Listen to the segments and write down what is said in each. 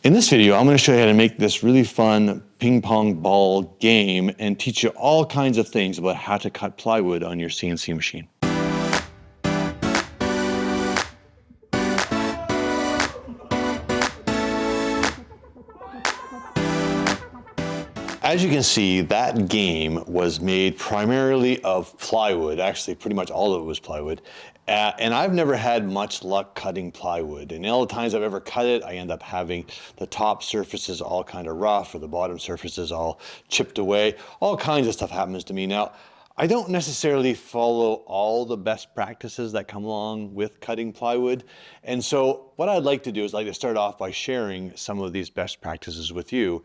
In this video, I'm going to show you how to make this really fun ping pong ball game and teach you all kinds of things about how to cut plywood on your CNC machine. As you can see, that game was made primarily of plywood. Actually, pretty much all of it was plywood. And I've never had much luck cutting plywood. And all the times I've ever cut it, I end up having the top surfaces all kind of rough or the bottom surfaces all chipped away. All kinds of stuff happens to me. Now, I don't necessarily follow all the best practices that come along with cutting plywood. And so what I'd like to do is I'd like to start off by sharing some of these best practices with you,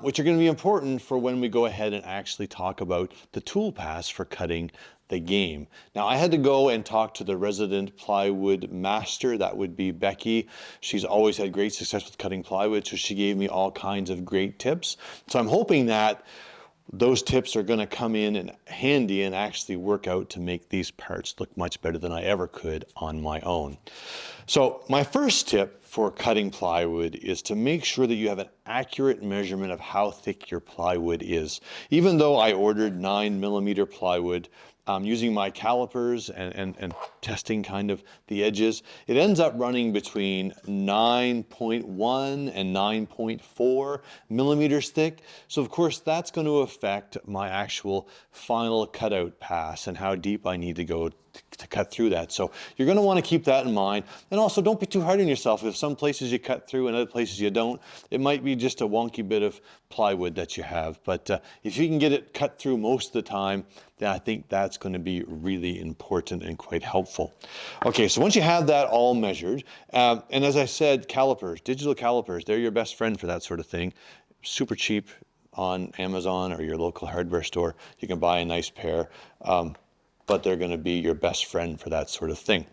which are going to be important for when we go ahead and actually talk about the toolpaths for cutting the game. Now, I had to go and talk to the resident plywood master. That would be Becky. She's always had great success with cutting plywood, so she gave me all kinds of great tips. So I'm hoping that those tips are going to come in and handy and actually work out to make these parts look much better than I ever could on my own. So my first tip for cutting plywood is to make sure that you have an accurate measurement of how thick your plywood is. Even though I ordered 9mm plywood, using my calipers and testing kind of the edges, it ends up running between 9.1 and 9.4 millimeters thick. So of course that's going to affect my actual final cutout pass and how deep I need to go to cut through that. So you're going to want to keep that in mind. And also don't be too hard on yourself. If some places you cut through and other places you don't, it might be just a wonky bit of plywood that you have. But if you can get it cut through most of the time, then I think that's going to be really important and quite helpful. Okay, so once you have that all measured, and as I said, calipers, digital calipers, they're your best friend for that sort of thing. Super cheap on Amazon or your local hardware store. You can buy a nice pair. But they're going to be your best friend for that sort of thing.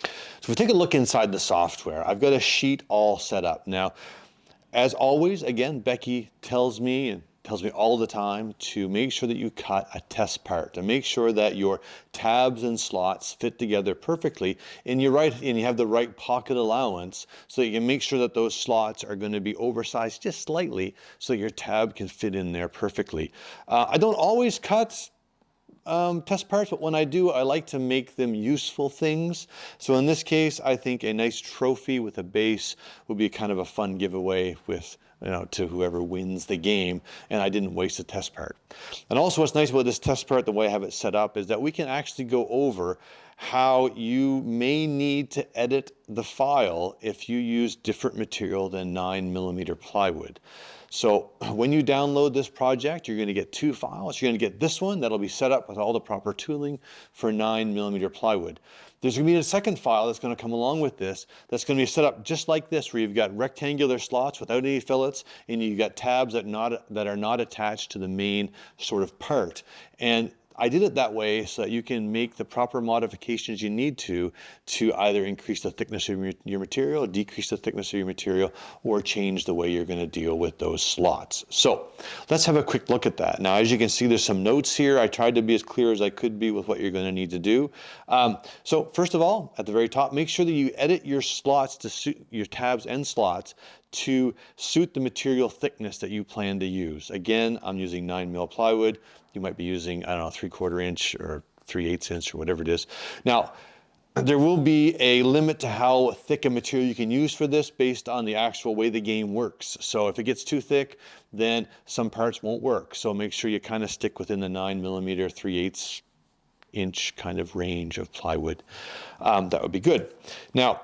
So if we take a look inside the software, I've got a sheet all set up. Now, as always, again, Becky tells me all the time to make sure that you cut a test part, to make sure that your tabs and slots fit together perfectly and you have the right pocket allowance so that you can make sure that those slots are going to be oversized just slightly so your tab can fit in there perfectly. I don't always cut test parts, but when I do, I like to make them useful things. So in this case, I think a nice trophy with a base would be kind of a fun giveaway with, to whoever wins the game, and I didn't waste a test part. And also what's nice about this test part, the way I have it set up, is that we can actually go over how you may need to edit the file if you use different material than 9mm plywood. So when you download this project, you're going to get two files. You're going to get this one that'll be set up with all the proper tooling for 9mm plywood. There's going to be a second file that's going to come along with this that's going to be set up just like this, where you've got rectangular slots without any fillets, and you've got tabs that are not attached to the main sort of part. And I did it that way so that you can make the proper modifications you need to either increase the thickness of your material, decrease the thickness of your material, or change the way you're going to deal with those slots. So let's have a quick look at that. Now, as you can see, there's some notes here. I tried to be as clear as I could be with what you're going to need to do. So first of all, at the very top, make sure that you edit your slots to suit your tabs and slots to suit the material thickness that you plan to use. Again, I'm using 9mm plywood. You might be using, 3/4 inch or 3/8 inch or whatever it is. Now, there will be a limit to how thick a material you can use for this based on the actual way the game works. So if it gets too thick, then some parts won't work. So make sure you kind of stick within the 9mm, 3/8 inch kind of range of plywood. That would be good. Now,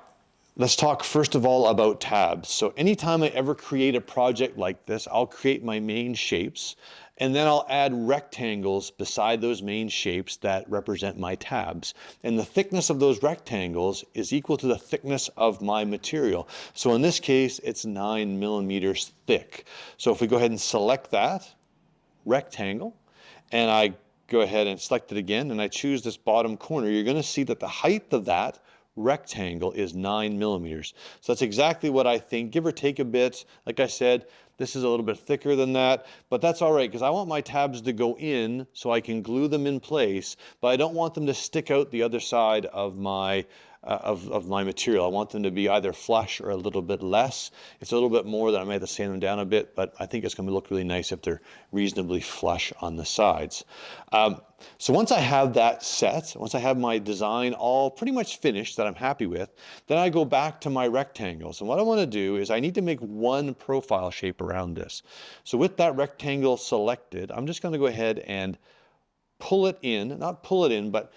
let's talk first of all about tabs. So anytime I ever create a project like this, I'll create my main shapes, and then I'll add rectangles beside those main shapes that represent my tabs. And the thickness of those rectangles is equal to the thickness of my material. So in this case, it's 9mm thick. So if we go ahead and select that rectangle, and I go ahead and select it again, and I choose this bottom corner, you're going to see that the height of that rectangle is 9mm. So that's exactly what I think, give or take a bit. Like I said, this is a little bit thicker than that, but that's all right because I want my tabs to go in so I can glue them in place, but I don't want them to stick out the other side of my of my material. I want them to be either flush or a little bit less. If it's a little bit more, then I might have to sand them down a bit, but I think it's going to look really nice if they're reasonably flush on the sides. So once I have that set, once I have my design all pretty much finished that I'm happy with, then I go back to my rectangles. And what I want to do is I need to make one profile shape around this. So with that rectangle selected, I'm just going to go ahead and pull it in, not pull it in, but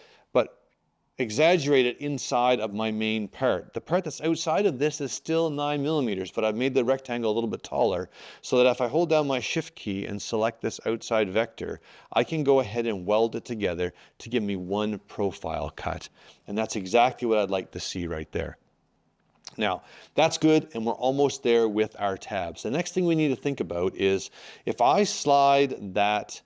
exaggerate it inside of my main part. The part that's outside of this is still 9 millimeters, but I've made the rectangle a little bit taller so that if I hold down my shift key and select this outside vector, I can go ahead and weld it together to give me one profile cut. And that's exactly what I'd like to see right there. Now, that's good, and we're almost there with our tabs. The next thing we need to think about is if I slide that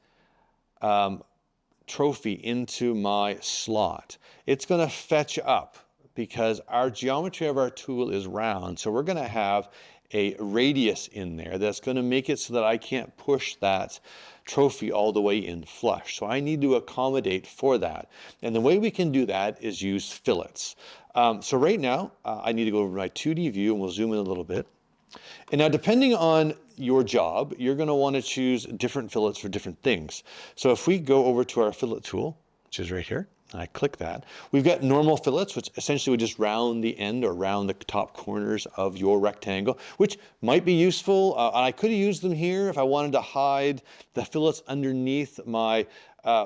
trophy into my slot, it's going to fetch up because our geometry of our tool is round. So we're going to have a radius in there that's going to make it so that I can't push that trophy all the way in flush. So I need to accommodate for that. And the way we can do that is use fillets. So right now, I need to go over to my 2D view, and we'll zoom in a little bit. And now, depending on your job, you're going to want to choose different fillets for different things. So if we go over to our fillet tool, which is right here, and I click that, we've got normal fillets, which essentially would just round the end or round the top corners of your rectangle, which might be useful. I could have used them here if I wanted to hide the fillets underneath my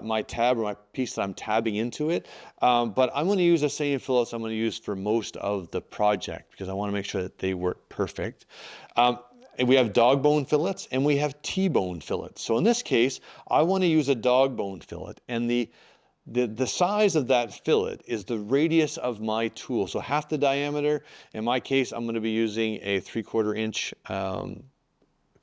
my tab or my piece that I'm tabbing into it. But I'm going to use the same fillets I'm going to use for most of the project because I want to make sure that they work perfect. And we have dog bone fillets and we have T-bone fillets. So in this case, I want to use a dog bone fillet, and the size of that fillet is the radius of my tool. So half the diameter. In my case, I'm going to be using a 3/4 inch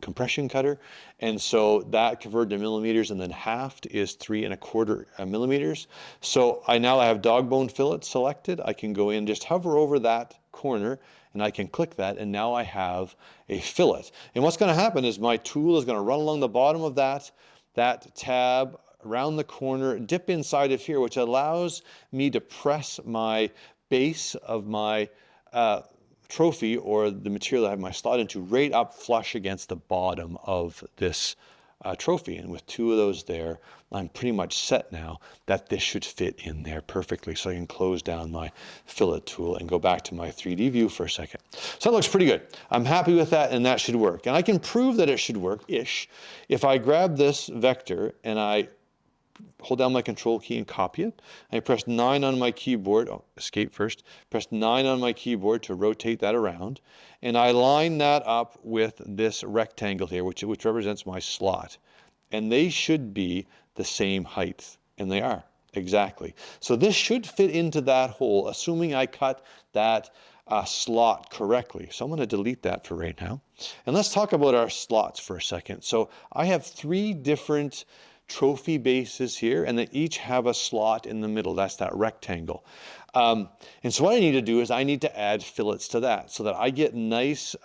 compression cutter, and so that converted to millimeters and then halved is 3 1/4 millimeters. So I now have dog bone fillet selected. I can go in, just hover over that corner, and I can click that, and now I have a fillet. And what's going to happen is my tool is going to run along the bottom of that tab, around the corner, dip inside of here, which allows me to press my base of my trophy or the material I have my slot into right up flush against the bottom of this trophy. And with two of those there, I'm pretty much set now that this should fit in there perfectly. So I can close down my fillet tool and go back to my 3D view for a second. So that looks pretty good. I'm happy with that, and that should work. And I can prove that it should work-ish if I grab this vector and I hold down my control key and copy it. I press 9 on my keyboard, escape first, press 9 on my keyboard to rotate that around, and I line that up with this rectangle here, which represents my slot. And they should be the same height, and they are, exactly. So this should fit into that hole, assuming I cut that slot correctly. So I'm going to delete that for right now. And let's talk about our slots for a second. So I have 3 different trophy bases here, and they each have a slot in the middle. That's that rectangle. And so what I need to do is I need to add fillets to that so that I get nice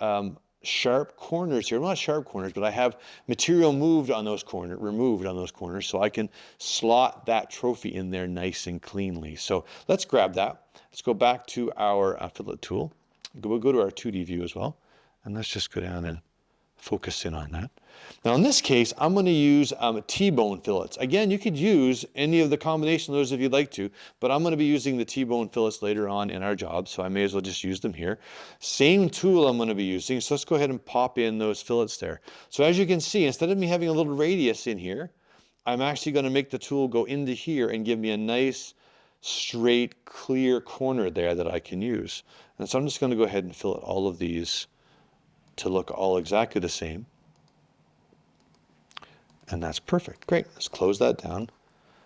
sharp corners here. Well, not sharp corners, but I have material removed on those corners, so I can slot that trophy in there nice and cleanly. So let's grab that. Let's go back to our fillet tool. We'll go to our 2D view as well, and let's just go down and focus in on that. Now in this case, I'm going to use T-bone fillets. Again, you could use any of the combination of those if you'd like to, but I'm going to be using the T-bone fillets later on in our job, so I may as well just use them here. Same tool I'm going to be using, so let's go ahead and pop in those fillets there. So as you can see, instead of me having a little radius in here, I'm actually going to make the tool go into here and give me a nice, straight, clear corner there that I can use. And so I'm just going to go ahead and fillet all of these to look all exactly the same. And that's perfect. Great. Let's close that down.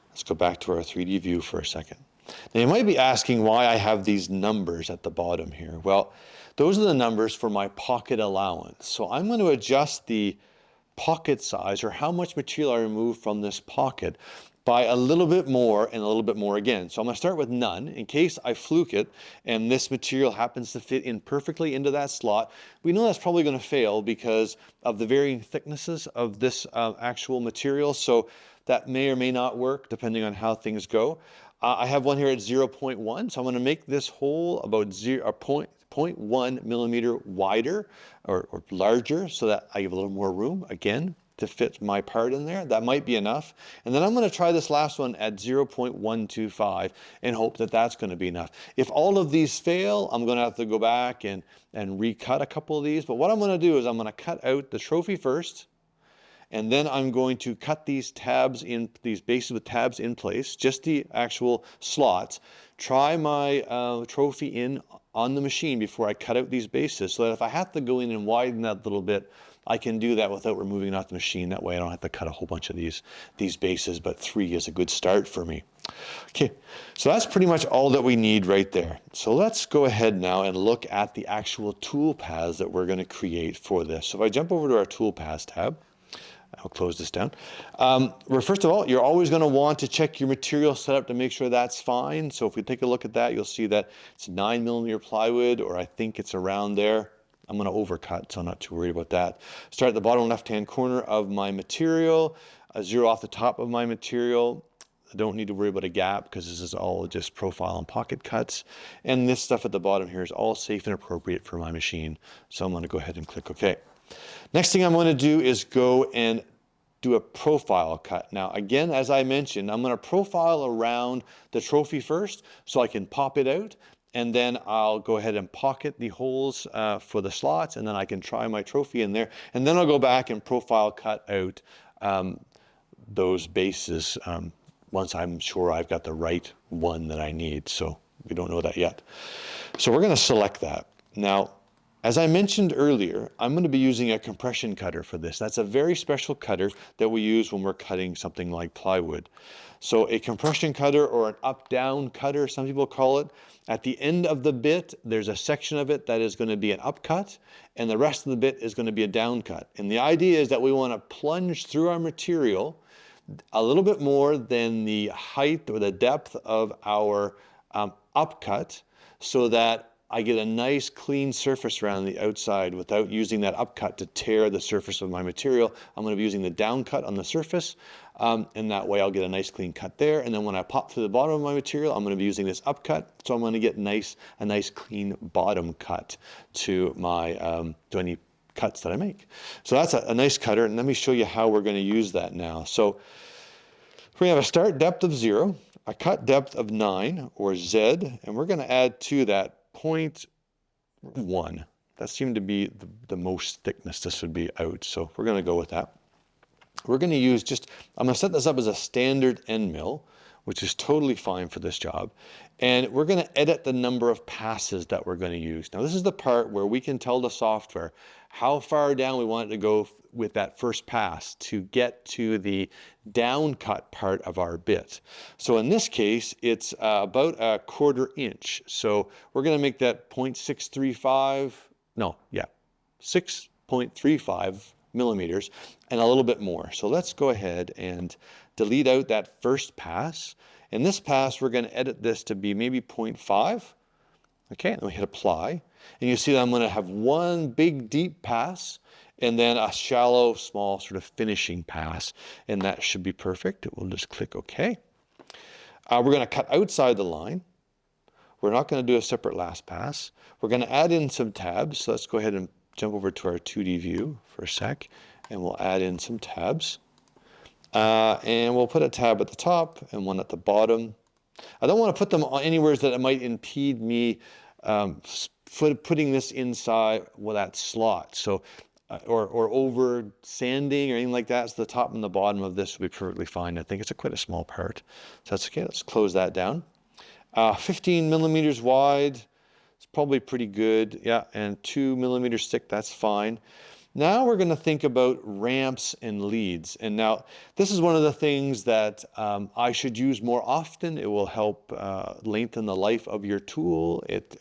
Let's go back to our 3D view for a second. Now you might be asking why I have these numbers at the bottom here. Well, those are the numbers for my pocket allowance. So I'm going to adjust the pocket size, or how much material I remove from this pocket, by a little bit more and a little bit more again. So I'm going to start with none in case I fluke it and this material happens to fit in perfectly into that slot. We know that's probably going to fail because of the varying thicknesses of this actual material. So that may or may not work depending on how things go. I have one here at 0.1, so I'm going to make this hole about 0.1 millimeter wider or larger so that I have a little more room, again, to fit my part in there. That might be enough. And then I'm going to try this last one at 0.125 and hope that that's going to be enough. If all of these fail, I'm going to have to go back and recut a couple of these. But what I'm going to do is I'm going to cut out the trophy first. And then I'm going to cut these tabs in, these bases with tabs in place, just the actual slots. Try my trophy in on the machine before I cut out these bases, so that if I have to go in and widen that little bit, I can do that without removing it off the machine. That way I don't have to cut a whole bunch of these bases, but 3 is a good start for me. Okay, so that's pretty much all that we need right there. So let's go ahead now and look at the actual tool paths that we're going to create for this. So if I jump over to our toolpaths tab, I'll close this down. Well, first of all, you're always going to want to check your material setup to make sure that's fine. So if we take a look at that, you'll see that it's 9 millimeter plywood, or I think it's around there. I'm going to overcut, so I'm not too worried about that. Start at the bottom left-hand corner of my material, zero off the top of my material. I don't need to worry about a gap because this is all just profile and pocket cuts. And this stuff at the bottom here is all safe and appropriate for my machine. So I'm going to go ahead and click OK. Next thing I'm going to do is go and do a profile cut. Now, again, as I mentioned, I'm going to profile around the trophy first so I can pop it out, and then I'll go ahead and pocket the holes for the slots, and then I can try my trophy in there, and then I'll go back and profile cut out those bases once I'm sure I've got the right one that I need. So we don't know that yet. So we're going to select that. Now, as I mentioned earlier, I'm going to be using a compression cutter for this. That's a very special cutter that we use when we're cutting something like plywood. So a compression cutter, or an up-down cutter, some people call it, at the end of the bit, there's a section of it that is going to be an upcut, and the rest of the bit is going to be a downcut. And the idea is that we want to plunge through our material a little bit more than the height or the depth of our upcut, so that I get a nice clean surface around the outside without using that upcut to tear the surface of my material. I'm going to be using the downcut on the surface, and that way I'll get a nice clean cut there. And then when I pop through the bottom of my material, I'm going to be using this upcut, so I'm going to get a nice clean bottom cut to my to any cuts that I make. So that's a nice cutter, and let me show you how we're going to use that now. So we have a start depth of 0, a cut depth of 9, or Z, and we're going to add to that 0.1. That seemed to be the most thickness this would be out, so we're going to go with that. We're going to use I'm going to set this up as a standard end mill, which is totally fine for this job. And we're going to edit the number of passes that we're going to use. Now, this is the part where we can tell the software how far down we want it to go with that first pass to get to the down cut part of our bit. So in this case, it's about a 1/4 inch. So we're going to make that 6.35 millimeters and a little bit more. So let's go ahead and delete out that first pass. In this pass, we're going to edit this to be maybe 0.5. Okay, and we hit apply. And you see that I'm going to have one big deep pass and then a shallow, small sort of finishing pass. And that should be perfect. We'll just click OK. We're going to cut outside the line. We're not going to do a separate last pass. We're going to add in some tabs. So let's go ahead and jump over to our 2D view for a sec. And we'll add in some tabs. And we'll put a tab at the top and one at the bottom. I don't want to put them anywhere that it might impede me putting this inside that slot. So, or over sanding or anything like that. So the top and the bottom of this will be perfectly fine. I think it's quite a small part. So that's okay. Let's close that down. 15 millimeters wide. It's probably pretty good. Yeah, and 2 millimeters thick. That's fine. Now we're going to think about ramps and leads. And now this is one of the things that I should use more often. It will help lengthen the life of your tool. It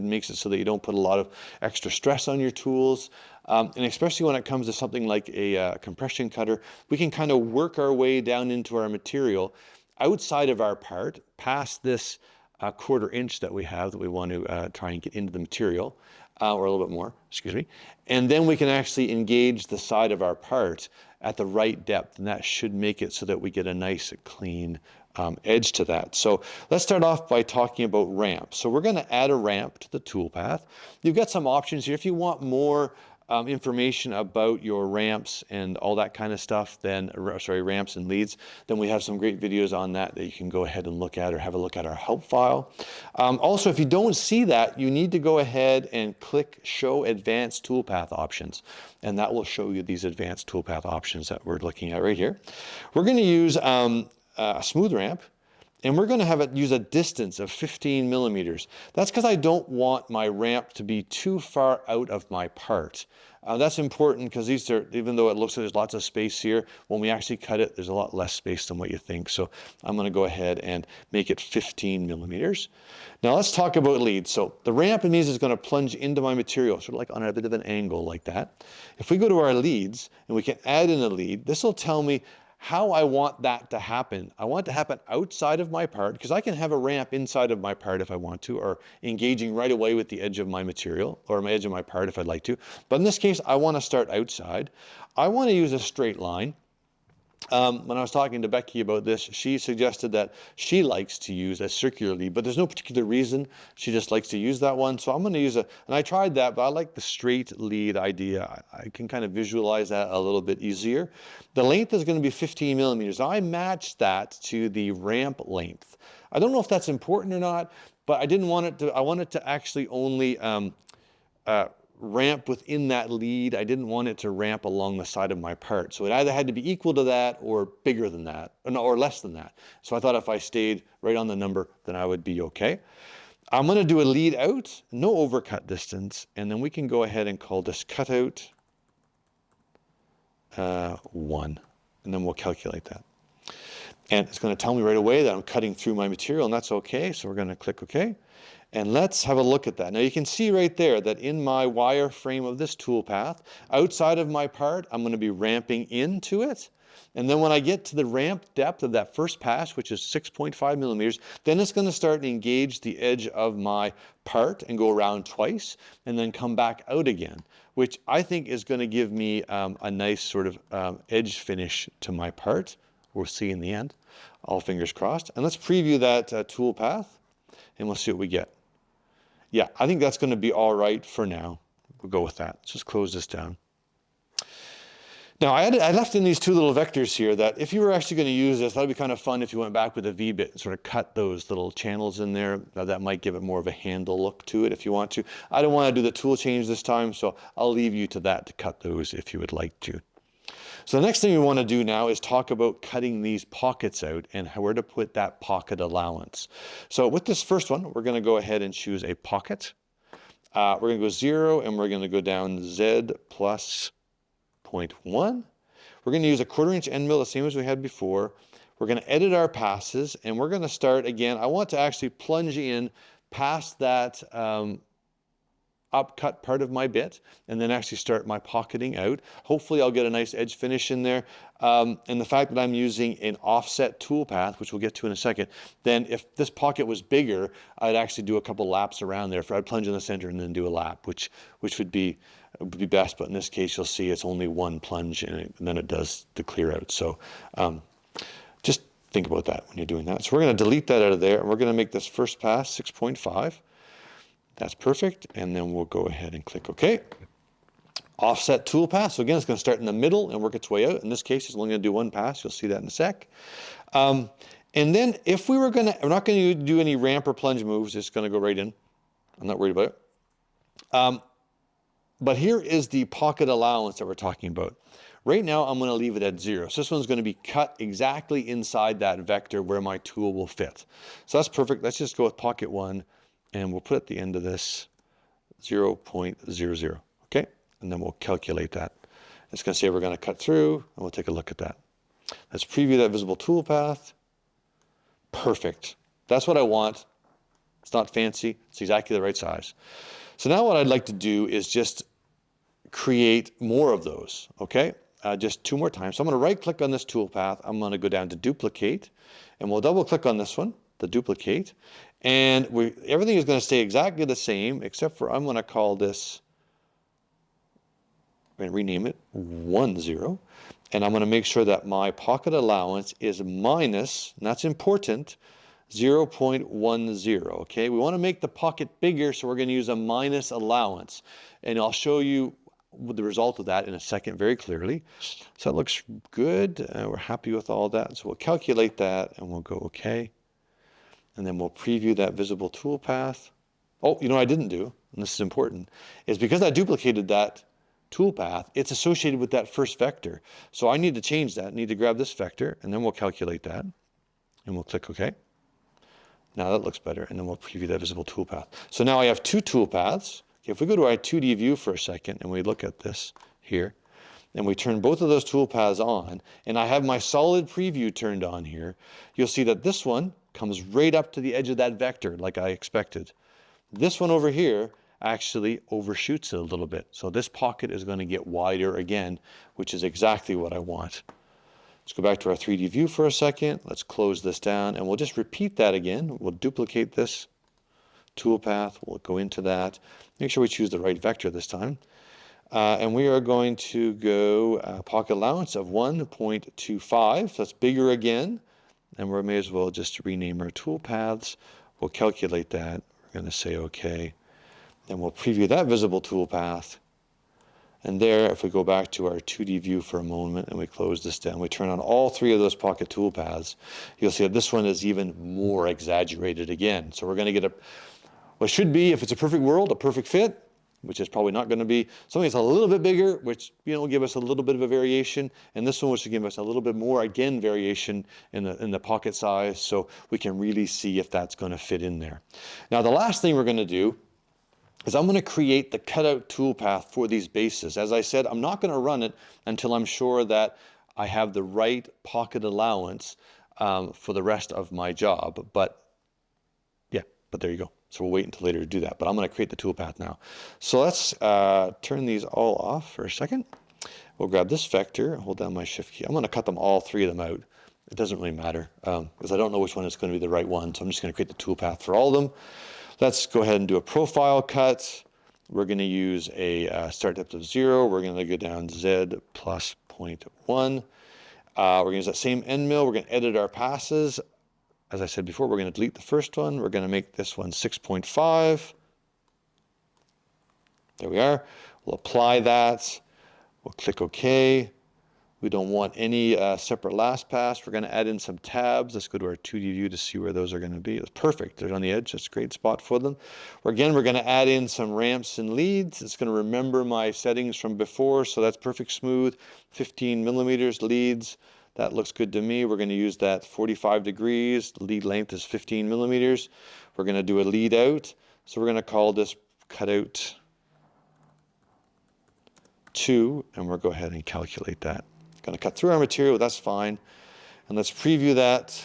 makes it so that you don't put a lot of extra stress on your tools. And especially when it comes to something like a compression cutter, we can kind of work our way down into our material outside of our part, past this 1/4 inch that we have that we want to try and get into the material. Or a little bit more, excuse me. And then we can actually engage the side of our part at the right depth, and that should make it so that we get a nice, clean edge to that. So let's start off by talking about ramps. So we're going to add a ramp to the toolpath. You've got some options here. If you want more information about your ramps and all that kind of stuff, then, sorry, ramps and leads, then we have some great videos on that you can go ahead and look at, or have a look at our help file. Also, if you don't see that, you need to go ahead and click Show Advanced Toolpath Options, and that will show you these advanced toolpath options that we're looking at right here. We're going to use a smooth ramp, and we're going to have it use a distance of 15 millimeters. That's because I don't want my ramp to be too far out of my part. That's important because these are, even though it looks like there's lots of space here, when we actually cut it, there's a lot less space than what you think. So I'm going to go ahead and make it 15 millimeters. Now let's talk about leads. So the ramp means it's going to plunge into my material, sort of like on a bit of an angle like that. If we go to our leads and we can add in a lead, this will tell me how I want that to happen. I want it to happen outside of my part, because I can have a ramp inside of my part if I want to, or engaging right away with the edge of my material, or my edge of my part if I'd like to. But in this case, I want to start outside. I want to use a straight line. When I was talking to Becky about this, she suggested that she likes to use a circular lead, but there's no particular reason. She just likes to use that one. So I'm going to use and I tried that, but I like the straight lead idea. I can kind of visualize that a little bit easier. The length is going to be 15 millimeters. I matched that to the ramp length. I don't know if that's important or not, but I didn't want it to, I wanted to actually only ramp within that lead. I didn't want it to ramp along the side of my part. So it either had to be equal to that or bigger than that, or less than that. So I thought if I stayed right on the number, then I would be okay. I'm going to do a lead out, no overcut distance, and then we can go ahead and call this cutout 1, and then we'll calculate that. And it's going to tell me right away that I'm cutting through my material, and that's okay. So we're going to click OK. And let's have a look at that. Now you can see right there that in my wireframe of this toolpath, outside of my part, I'm going to be ramping into it. And then when I get to the ramp depth of that first pass, which is 6.5 millimeters, then it's going to start to engage the edge of my part and go around twice and then come back out again, which I think is going to give me a nice sort of edge finish to my part. We'll see in the end. All fingers crossed. And let's preview that toolpath and we'll see what we get. Yeah, I think that's going to be all right for now. We'll go with that. Let's just close this down. Now, I left in these two little vectors here that if you were actually going to use this, that would be kind of fun if you went back with a V-bit and sort of cut those little channels in there. That might give it more of a handle look to it if you want to. I don't want to do the tool change this time, so I'll leave you to that to cut those if you would like to. So the next thing we want to do now is talk about cutting these pockets out and where to put that pocket allowance. So with this first one, we're going to go ahead and choose a pocket. We're going to go 0 and we're going to go down Z plus 0.1. We're going to use a 1/4 inch end mill, the same as we had before. We're going to edit our passes and we're going to start again. I want to actually plunge in past that upcut part of my bit and then actually start my pocketing out. Hopefully I'll get a nice edge finish in there. And the fact that I'm using an offset toolpath, which we'll get to in a second, then if this pocket was bigger, I'd actually do a couple laps around there. I'd plunge in the center and then do a lap, which would be best. But in this case, you'll see it's only one plunge and then it does the clear out. So just think about that when you're doing that. So we're going to delete that out of there and we're going to make this first pass 6.5. That's perfect. And then we'll go ahead and click OK. Offset toolpath. So again, it's going to start in the middle and work its way out. In this case, it's only going to do one pass. You'll see that in a sec. And then if we're not going to do any ramp or plunge moves. It's going to go right in. I'm not worried about it. But here is the pocket allowance that we're talking about. Right now, I'm going to leave it at 0. So this one's going to be cut exactly inside that vector where my tool will fit. So that's perfect. Let's just go with pocket 1. And we'll put at the end of this 0.00, okay? And then we'll calculate that. It's going to say we're going to cut through, and we'll take a look at that. Let's preview that visible toolpath. Perfect. That's what I want. It's not fancy. It's exactly the right size. So now what I'd like to do is just create more of those, okay? Just 2 more times. So I'm going to right-click on this toolpath. I'm going to go down to Duplicate, and we'll double-click on this one, the Duplicate. And everything is going to stay exactly the same, except for I'm going to call this, I'm going to rename it 10. And I'm going to make sure that my pocket allowance is minus, and that's important, 0.10. Okay, we want to make the pocket bigger, so we're going to use a minus allowance. And I'll show you the result of that in a second very clearly. So that looks good. We're happy with all that. So we'll calculate that and we'll go OK. And then we'll preview that visible toolpath. Oh, you know what I didn't do, and this is important, is because I duplicated that toolpath, it's associated with that first vector. So I need to change that. I need to grab this vector, and then we'll calculate that. And we'll click OK. Now that looks better, and then we'll preview that visible toolpath. So now I have two toolpaths. Okay, if we go to our 2D view for a second, and we look at this here, and we turn both of those toolpaths on, and I have my solid preview turned on here, you'll see that this one comes right up to the edge of that vector like I expected. This one over here actually overshoots it a little bit. So this pocket is going to get wider again, which is exactly what I want. Let's go back to our 3D view for a second. Let's close this down, and we'll just repeat that again. We'll duplicate this toolpath. We'll go into that. Make sure we choose the right vector this time. And we are going to go pocket allowance of 1.25. So that's bigger again. And we may as well just rename our toolpaths. We'll calculate that. We're going to say OK. Then we'll preview that visible toolpath. And there, if we go back to our 2D view for a moment and we close this down, we turn on all three of those pocket toolpaths, you'll see that this one is even more exaggerated again. So we're going to get what should be, if it's a perfect world, a perfect fit, which is probably not going to be something that's a little bit bigger, which will give us a little bit of a variation, and this one which will give us a little bit more, again, variation in the pocket size, so we can really see if that's going to fit in there. Now the last thing we're going to do is I'm going to create the cutout toolpath for these bases. As I said, I'm not going to run it until I'm sure that I have the right pocket allowance for the rest of my job. But yeah, but there you go. So we'll wait until later to do that. But I'm going to create the toolpath now. So let's turn these all off for a second. We'll grab this vector, hold down my shift key. I'm going to cut them all three of them out. It doesn't really matter because I don't know which one is going to be the right one. So I'm just going to create the toolpath for all of them. Let's go ahead and do a profile cut. We're going to use a start depth of 0. We're going to go down Z plus 0.1. We're going to use that same end mill. We're going to edit our passes. As I said before, we're going to delete the first one. We're going to make this one 6.5. There we are. We'll apply that. We'll click OK. We don't want any separate last pass. We're going to add in some tabs. Let's go to our 2D view to see where those are going to be. It's perfect. They're on the edge. That's a great spot for them. Again, we're going to add in some ramps and leads. It's going to remember my settings from before, so that's perfect smooth. 15 millimeters leads. That looks good to me. We're going to use that 45 degrees. The lead length is 15 millimeters. We're going to do a lead out. So we're going to call this cutout 2, and we'll go ahead and calculate that. Going to cut through our material, that's fine. And let's preview that,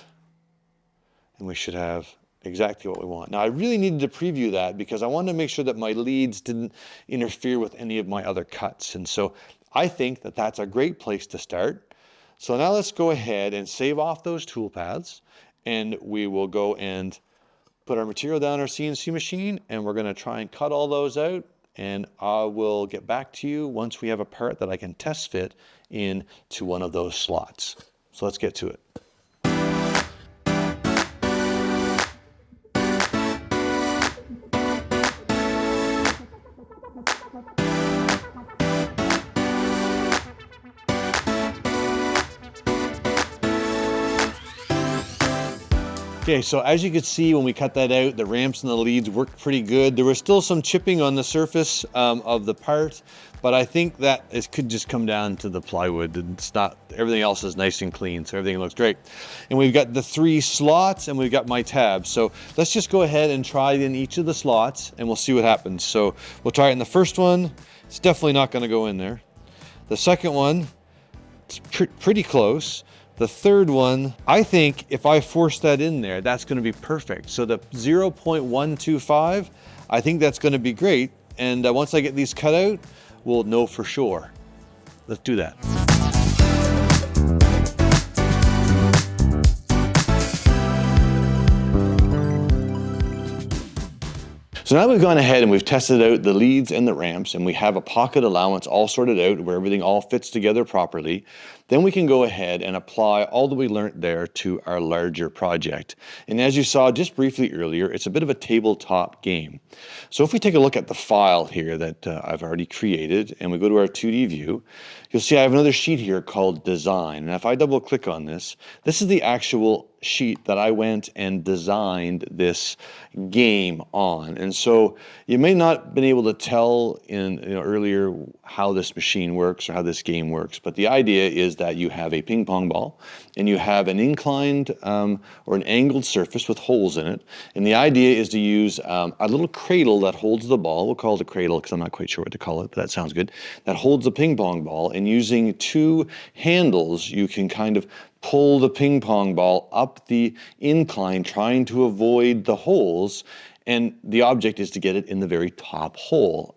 and we should have exactly what we want. Now I really needed to preview that because I wanted to make sure that my leads didn't interfere with any of my other cuts. And so I think that that's a great place to start. So now let's go ahead and save off those toolpaths, and we will go and put our material down our CNC machine, and we're going to try and cut all those out. And I will get back to you once we have a part that I can test fit into one of those slots. So let's get to it. Okay, so as you can see, when we cut that out, the ramps and the leads worked pretty good. There was still some chipping on the surface of the part, but I think that it could just come down to the plywood. It's not, everything else is nice and clean, so everything looks great. And we've got the 3 slots, and we've got my tabs. So let's just go ahead and try it in each of the slots, and we'll see what happens. So we'll try it in the first one. It's definitely not going to go in there. The second one, it's pretty close. The third one, I think if I force that in there, that's going to be perfect. So the 0.125, I think that's going to be great. And once I get these cut out, we'll know for sure. Let's do that. So now we've gone ahead and we've tested out the leads and the ramps, and we have a pocket allowance all sorted out where everything all fits together properly. Then we can go ahead and apply all that we learned there to our larger project. And as you saw just briefly earlier, it's a bit of a tabletop game. So if we take a look at the file here that I've already created, and we go to our 2D view, you'll see I have another sheet here called Design. And if I double click on this, this is the actual sheet that I went and designed this game on. And so you may not have been able to tell in earlier how this machine works or how this game works, but the idea is that you have a ping pong ball and you have an inclined or an angled surface with holes in it. And the idea is to use a little cradle that holds the ball. We'll call it a cradle because I'm not quite sure what to call it, but that sounds good. That holds the ping pong ball, and using two handles, you can kind of pull the ping pong ball up the incline, trying to avoid the holes, and the object is to get it in the very top hole.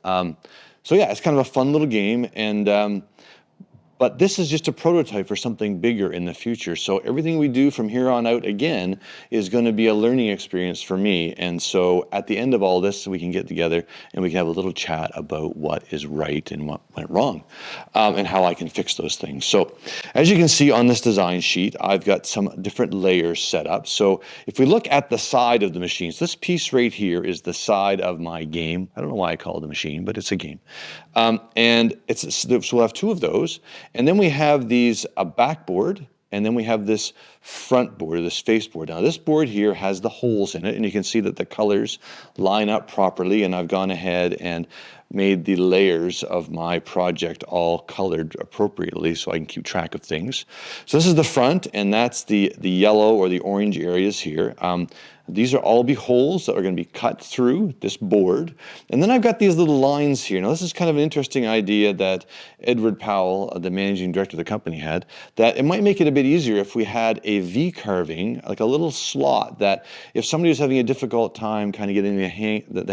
So yeah, it's kind of a fun little game, and but this is just a prototype for something bigger in the future. So everything we do from here on out, again, is going to be a learning experience for me. And so at the end of all this, we can get together and we can have a little chat about what is right and what went wrong, and how I can fix those things. So as you can see on this design sheet, I've got some different layers set up. So if we look at the side of the machine, so this piece right here is the side of my game. I don't know why I call it a machine, but it's a game. And so we'll have two of those. And then we have these, a backboard, and then we have this front board, this face board. Now this board here has the holes in it, and you can see that the colors line up properly, and I've gone ahead and made the layers of my project all colored appropriately so I can keep track of things. So this is the front, and that's the yellow or the orange areas here. These are all be holes that are going to be cut through this board. And then I've got these little lines here. Now this is kind of an interesting idea that Edward Powell, the managing director of the company, had, that it might make it a bit easier if we had a V carving, like a little slot, that if somebody was having a difficult time kind of getting the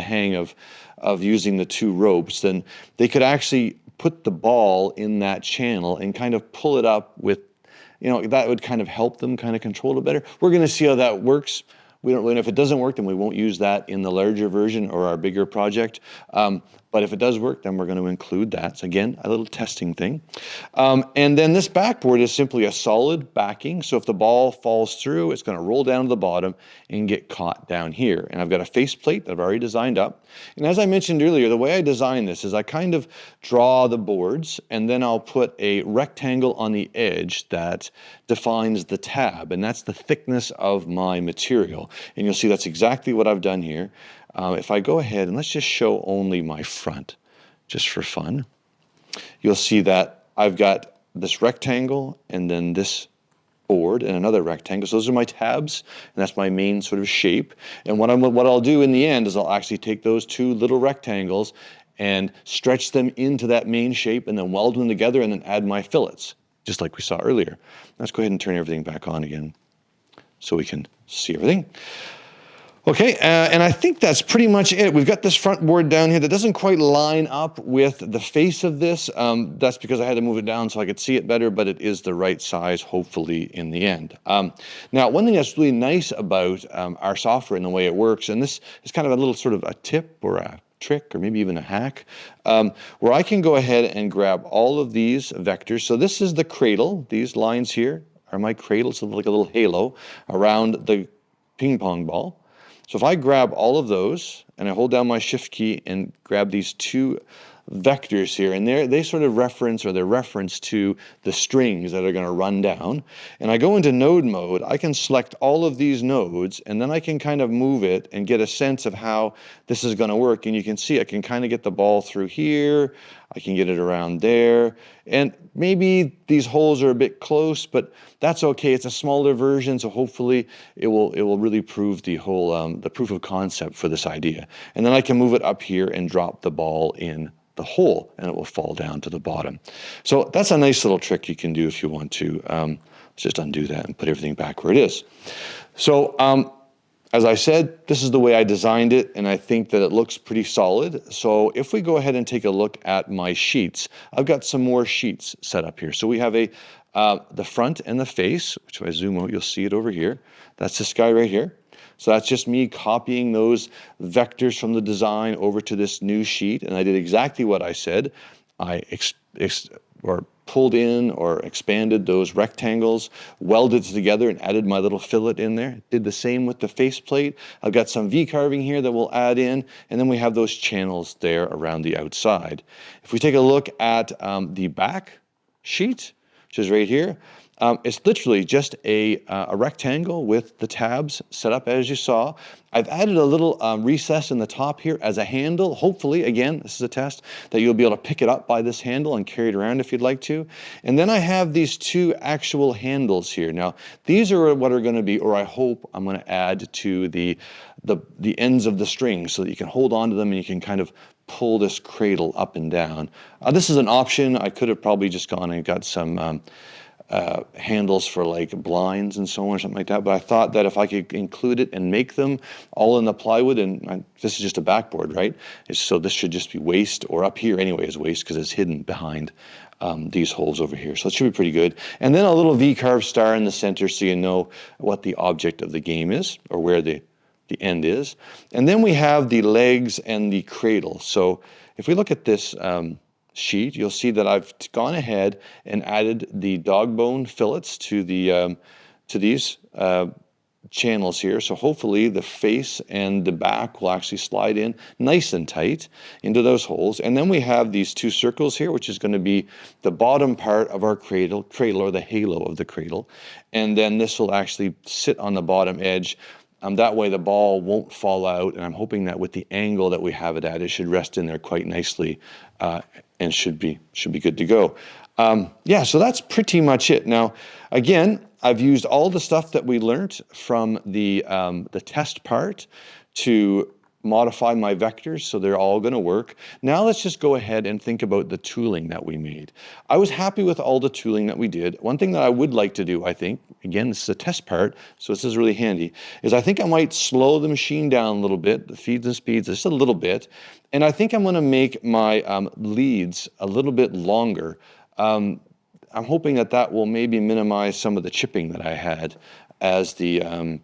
hang of using the two ropes, then they could actually put the ball in that channel and kind of pull it up with, that would kind of help them kind of control it better. We're going to see how that works. We don't really know. If it doesn't work, then we won't use that in the larger version or our bigger project. But if it does work, then we're going to include that. So again, a little testing thing. And then this backboard is simply a solid backing. So if the ball falls through, it's going to roll down to the bottom and get caught down here. And I've got a faceplate that I've already designed up. And as I mentioned earlier, the way I design this is I kind of draw the boards, and then I'll put a rectangle on the edge that defines the tab. And that's the thickness of my material. And you'll see that's exactly what I've done here. If I go ahead and let's just show only my front, just for fun, you'll see that I've got this rectangle and then this board and another rectangle. So those are my tabs, and that's my main sort of shape. And what I'll do in the end is I'll actually take those two little rectangles and stretch them into that main shape and then weld them together and then add my fillets, just like we saw earlier. Let's go ahead and turn everything back on again so we can see everything. Okay, and I think that's pretty much it. We've got this front board down here that doesn't quite line up with the face of this. That's because I had to move it down so I could see it better, but it is the right size, hopefully, in the end. Now, one thing that's really nice about our software and the way it works, and this is kind of a little sort of a tip or a trick or maybe even a hack, where I can go ahead and grab all of these vectors. So this is the cradle. These lines here are my cradle, so like a little halo around the ping pong ball. So if I grab all of those and I hold down my shift key and grab these two vectors here, and they sort of reference, or they're reference to the strings that are going to run down, and I go into node mode, I can select all of these nodes, and then I can kind of move it and get a sense of how this is going to work. And you can see I can kind of get the ball through here, I can get it around there, and maybe these holes are a bit close, but that's okay. It's a smaller version, so hopefully it will really prove the whole the proof of concept for this idea. And then I can move it up here and drop the ball in the hole, and it will fall down to the bottom. So that's a nice little trick you can do if you want to. Let's just undo that and put everything back where it is. So as I said, this is the way I designed it, and I think that it looks pretty solid. So if we go ahead and take a look at my sheets, I've got some more sheets set up here. So we have the front and the face, which if I zoom out, you'll see it over here. That's this guy right here. So that's just me copying those vectors from the design over to this new sheet. And I did exactly what I said. I pulled in or expanded those rectangles, welded it together and added my little fillet in there. Did the same with the faceplate. I've got some V-carving here that we'll add in, and then we have those channels there around the outside. If we take a look at the back sheet, which is right here, it's literally just a rectangle with the tabs set up as you saw. I've added a little recess in the top here as a handle. Hopefully, again, this is a test, that you'll be able to pick it up by this handle and carry it around if you'd like to. And then I have these two actual handles here. Now, these are what are going to be, or I hope I'm going to add to the ends of the string so that you can hold on to them and you can kind of pull this cradle up and down. This is an option. I could have probably just gone and got some handles for like blinds and so on or something like that, but I thought that if I could include it and make them all in the plywood, and this is just a backboard, right? So this should just be waste, or up here anyway is waste because it's hidden behind these holes over here. So it should be pretty good. And then a little V-carve star in the center so you know what the object of the game is, or where the end is. And then we have the legs and the cradle. So if we look at this sheet, you'll see that I've gone ahead and added the dog bone fillets to the to these channels here. So hopefully the face and the back will actually slide in nice and tight into those holes. And then we have these two circles here, which is going to be the bottom part of our cradle or the halo of the cradle. And then this will actually sit on the bottom edge. That way the ball won't fall out, and I'm hoping that with the angle that we have it at, it should rest in there quite nicely and should be good to go. Yeah, so that's pretty much it. Now, again, I've used all the stuff that we learned from the test part to modify my vectors, so they're all going to work. Now let's just go ahead and think about the tooling that we made. I was happy with all the tooling that we did. One thing that I would like to do, I think, again, this is a test part, so this is really handy, is I think I might slow the machine down a little bit, the feeds and speeds just a little bit, and I think I'm going to make my leads a little bit longer. I'm hoping that that will maybe minimize some of the chipping that I had as the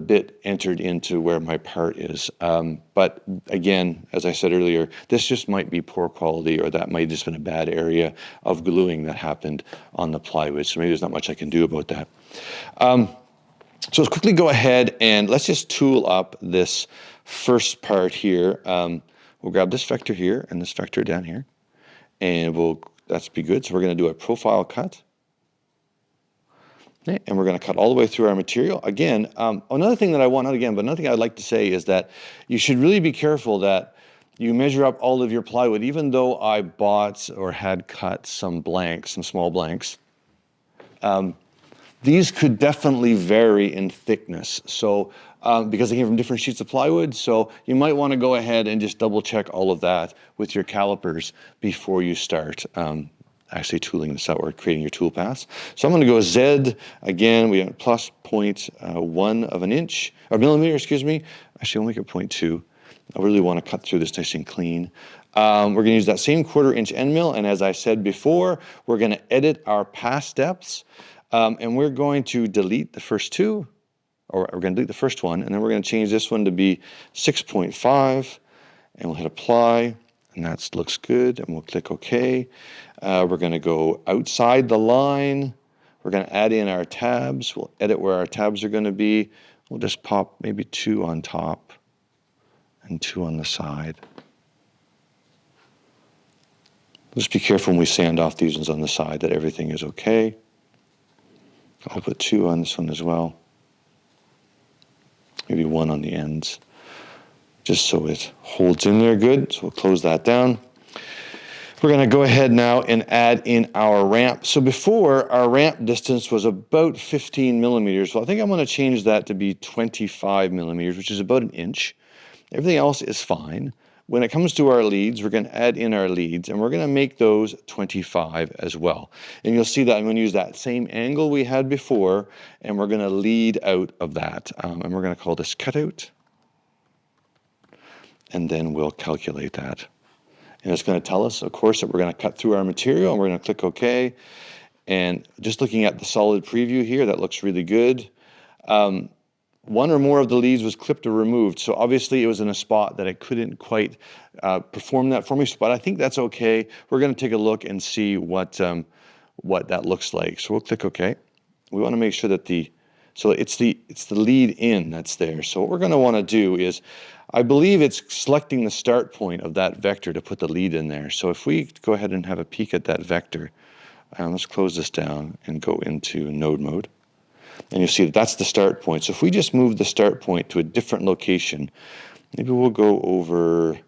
bit entered into where my part is. But again, as I said earlier, this just might be poor quality, or that might have just been a bad area of gluing that happened on the plywood. So maybe there's not much I can do about that. So let's quickly go ahead and let's just tool up this first part here. We'll grab this vector here and this vector down here, and that's be good. So we're going to do a profile cut. Okay, and we're going to cut all the way through our material. Again, another thing that I want, not again, but another thing I'd like to say is that you should really be careful that you measure up all of your plywood. Even though I bought or had cut some blanks, some small blanks, these could definitely vary in thickness. So because they came from different sheets of plywood, so you might want to go ahead and just double check all of that with your calipers before you start actually tooling this out or creating your tool paths. So I'm going to go Z again. We have plus 0.1 of an inch, or millimeter, excuse me. Actually, I'll make it 0.2. I really want to cut through this nice and clean. We're going to use that same 1/4 inch end mill, and as I said before, we're going to edit our pass depths, and we're going to delete the first two, or we're going to delete the first one, and then we're going to change this one to be 6.5, and we'll hit apply. And that looks good, and we'll click OK. We're going to go outside the line. We're going to add in our tabs. We'll edit where our tabs are going to be. We'll just pop maybe 2 on top and 2 on the side. Just be careful when we sand off these ones on the side that everything is okay. I'll put 2 on this one as well. Maybe 1 on the ends, just so it holds in there good. So we'll close that down. We're going to go ahead now and add in our ramp. So before, our ramp distance was about 15 millimeters. Well, I think I'm going to change that to be 25 millimeters, which is about 1 inch. Everything else is fine. When it comes to our leads, we're going to add in our leads, and we're going to make those 25 as well. And you'll see that I'm going to use that same angle we had before, and we're going to lead out of that. And we're going to call this Cutout. And then we'll calculate that. And it's going to tell us, of course, that we're going to cut through our material, and we're going to click OK. And just looking at the solid preview here, that looks really good. one or more of the leads was clipped or removed. So obviously it was in a spot that I couldn't quite perform that for me, but I think that's okay. We're going to take a look and see what that looks like. So we'll click OK. We want to make sure that so it's the lead in that's there. So what we're going to want to do is, I believe it's selecting the start point of that vector to put the lead in there. So if we go ahead and have a peek at that vector, let's close this down and go into node mode. And you'll see that that's the start point. So if we just move the start point to a different location, maybe we'll go over,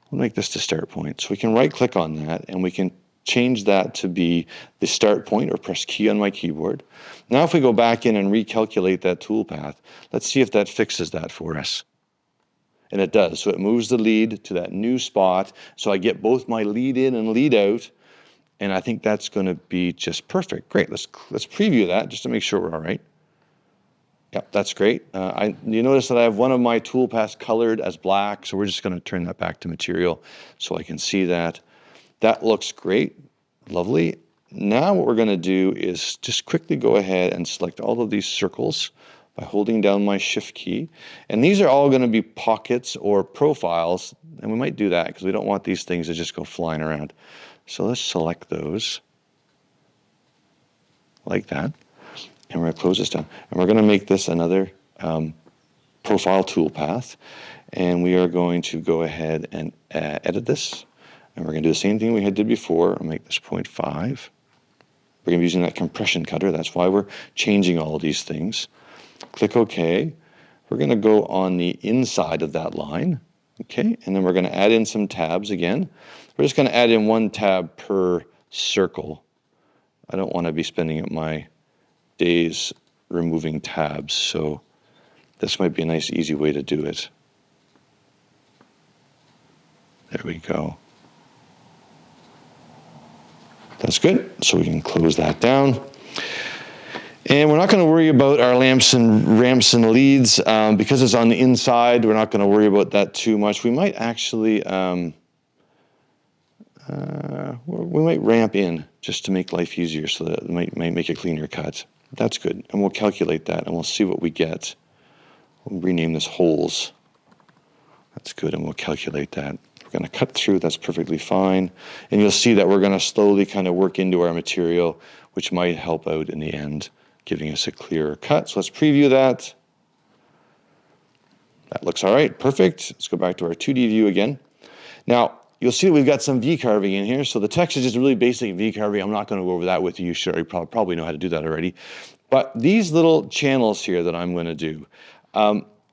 we'll make this the start point. So we can right click on that and we can change that to be the start point, or press key on my keyboard. Now if we go back in and recalculate that toolpath, let's see if that fixes that for us. And it does. So it moves the lead to that new spot. So I get both my lead in and lead out. And I think that's going to be just perfect. Great. Let's preview that just to make sure we're all right. Yep, that's great. You notice that I have one of my toolpaths colored as black, so we're just going to turn that back to material so I can see that. That looks great. Lovely. Now what we're going to do is just quickly go ahead and select all of these circles by holding down my shift key. And these are all going to be pockets or profiles, and we might do that because we don't want these things to just go flying around. So let's select those like that, and we're going to close this down. And we're going to make this another profile toolpath, and we are going to go ahead and edit this, and we're going to do the same thing we did before. I'll make this 0.5. We're going to be using that compression cutter. That's why we're changing all of these things. Click OK. We're going to go on the inside of that line. Okay, and then we're going to add in some tabs again. We're just going to add in one tab per circle. I don't want to be spending my days removing tabs, so this might be a nice, easy way to do it. There we go. That's good. So we can close that down. And we're not going to worry about our lamps and ramps and leads because it's on the inside. We're not going to worry about that too much. We might actually, we might ramp in just to make life easier, so that it might make a cleaner cut. That's good. And we'll calculate that and we'll see what we get. We'll rename this holes. That's good, and we'll calculate that. We're going to cut through. That's perfectly fine. And you'll see that we're going to slowly kind of work into our material, which might help out in the end, giving us a clearer cut. So let's preview that. That looks all right, perfect. Let's go back to our 2D view again. Now, you'll see that we've got some V-carving in here. So the text is just really basic V-carving. I'm not going to go over that with you. Sure, you probably know how to do that already. But these little channels here that I'm going to do,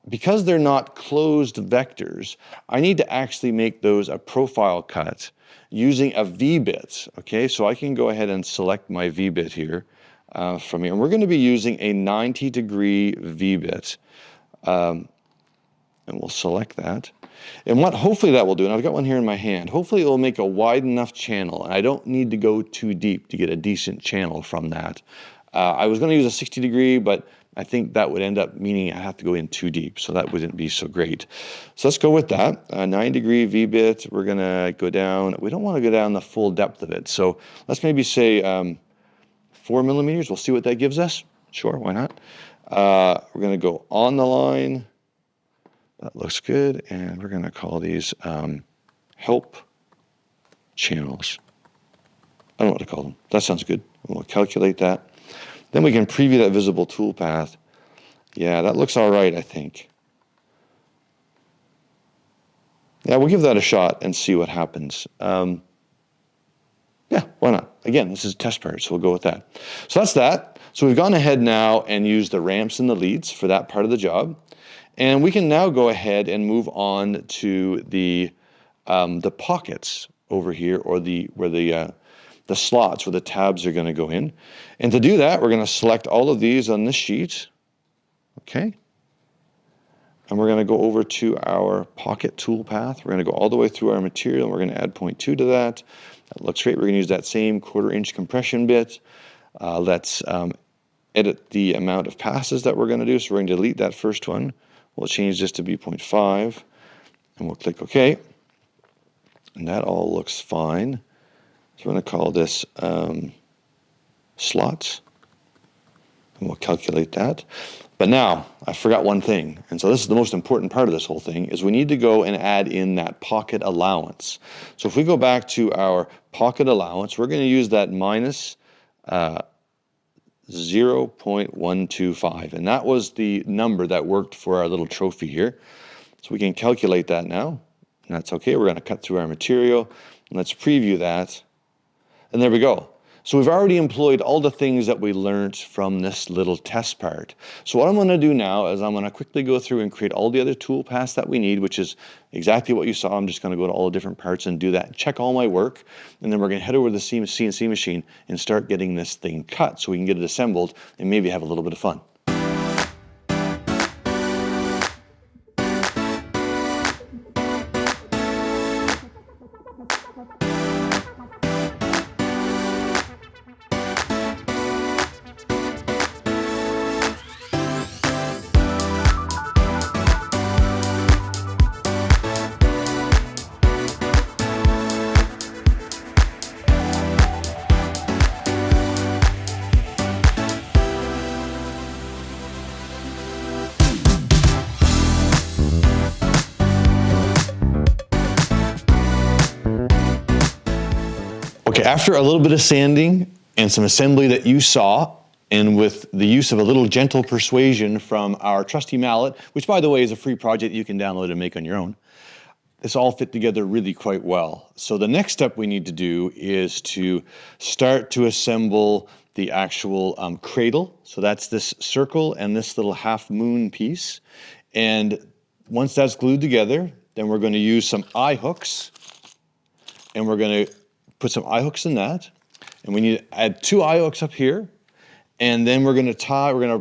because they're not closed vectors, I need to actually make those a profile cut using a V-bit. Okay, so I can go ahead and select my V-bit here. From here. And we're going to be using a 90-degree V-bit. And we'll select that. And what hopefully that will do, and I've got one here in my hand, hopefully it will make a wide enough channel, and I don't need to go too deep to get a decent channel from that. I was going to use a 60-degree, but I think that would end up meaning I have to go in too deep, so that wouldn't be so great. So let's go with that. 9-degree V-bit, we're going to go down. We don't want to go down the full depth of it, so let's maybe say 4 millimeters. We'll see what that gives us. Sure, why not? We're going to go on the line. That looks good. And we're going to call these help channels. I don't know what to call them. That sounds good. We'll calculate that. Then we can preview that visible toolpath. Yeah, that looks all right, I think. Yeah, we'll give that a shot and see what happens. Yeah, why not? Again, this is a test part, so we'll go with that. So that's that. So we've gone ahead now and used the ramps and the leads for that part of the job. And we can now go ahead and move on to the pockets over here, or where the slots where the tabs are going to go in. And to do that, we're going to select all of these on this sheet. Okay. And we're going to go over to our pocket toolpath. We're going to go all the way through our material. And we're going to add 0.2 to that. That looks great. We're going to use that same 1/4 inch compression bit. Let's edit the amount of passes that we're going to do. So we're going to delete that first one. We'll change this to be 0.5. And we'll click OK. And that all looks fine. So we're going to call this slots. and we'll calculate that. But now, I forgot one thing, and so this is the most important part of this whole thing, is we need to go and add in that pocket allowance. So if we go back to our pocket allowance, we're going to use that minus 0.125, and that was the number that worked for our little trophy here. So we can calculate that now, and that's okay. We're going to cut through our material, and let's preview that, and there we go. So we've already employed all the things that we learned from this little test part. So what I'm going to do now is I'm going to quickly go through and create all the other toolpaths that we need, which is exactly what you saw. I'm just going to go to all the different parts and do that, check all my work, and then we're going to head over to the CNC machine and start getting this thing cut so we can get it assembled and maybe have a little bit of fun. Okay, after a little bit of sanding and some assembly that you saw, and with the use of a little gentle persuasion from our trusty mallet, which by the way is a free project you can download and make on your own, this all fit together really quite well. So the next step we need to do is to start to assemble the actual cradle. So that's this circle and this little half moon piece. And once that's glued together, then we're going to use some eye hooks, and we're going to put some eye hooks in that, and we need to add 2 eye hooks up here, and then we're going to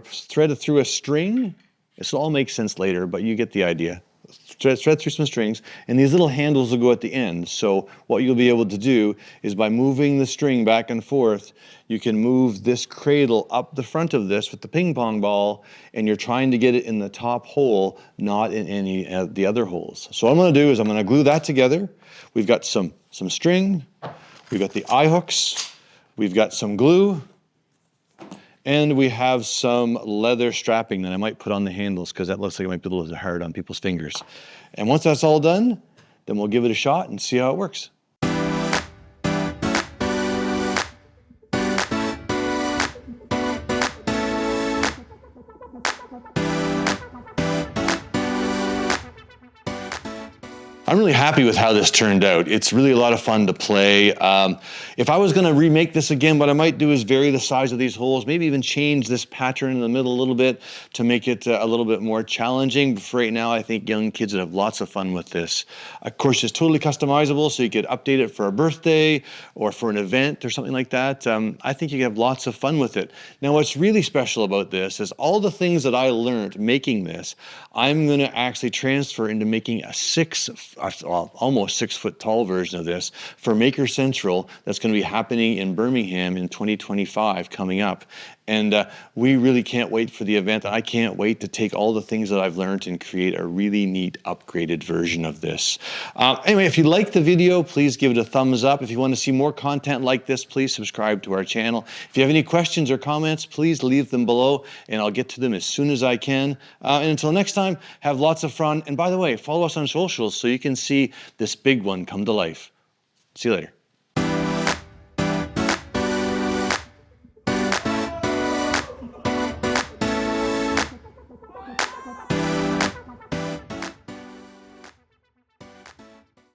thread it through a string. This will all make sense later, but you get the idea. Thread through some strings, and these little handles will go at the end. So what you'll be able to do is by moving the string back and forth, you can move this cradle up the front of this with the ping pong ball, and you're trying to get it in the top hole, not in any of the other holes. So what I'm going to do is I'm going to glue that together. We've got some string, we've got the eye hooks, we've got some glue, and we have some leather strapping that I might put on the handles because that looks like it might be a little hard on people's fingers. And once that's all done, then we'll give it a shot and see how it works. I'm really happy with how this turned out. It's really a lot of fun to play. If I was gonna remake this again, what I might do is vary the size of these holes, maybe even change this pattern in the middle a little bit to make it a little bit more challenging. But for right now, I think young kids would have lots of fun with this. Of course, it's totally customizable, so you could update it for a birthday or for an event or something like that. I think you can have lots of fun with it. Now, what's really special about this is all the things that I learned making this, I'm gonna actually transfer into making a almost 6 foot tall version of this for Maker Central that's going to be happening in Birmingham in 2025 coming up. And we really can't wait for the event. I can't wait to take all the things that I've learned and create a really neat upgraded version of this. Anyway, if you liked the video, please give it a thumbs up. If you want to see more content like this, please subscribe to our channel. If you have any questions or comments, please leave them below and I'll get to them as soon as I can. And until next time, have lots of fun. And by the way, follow us on socials so you can see this big one come to life. See you later.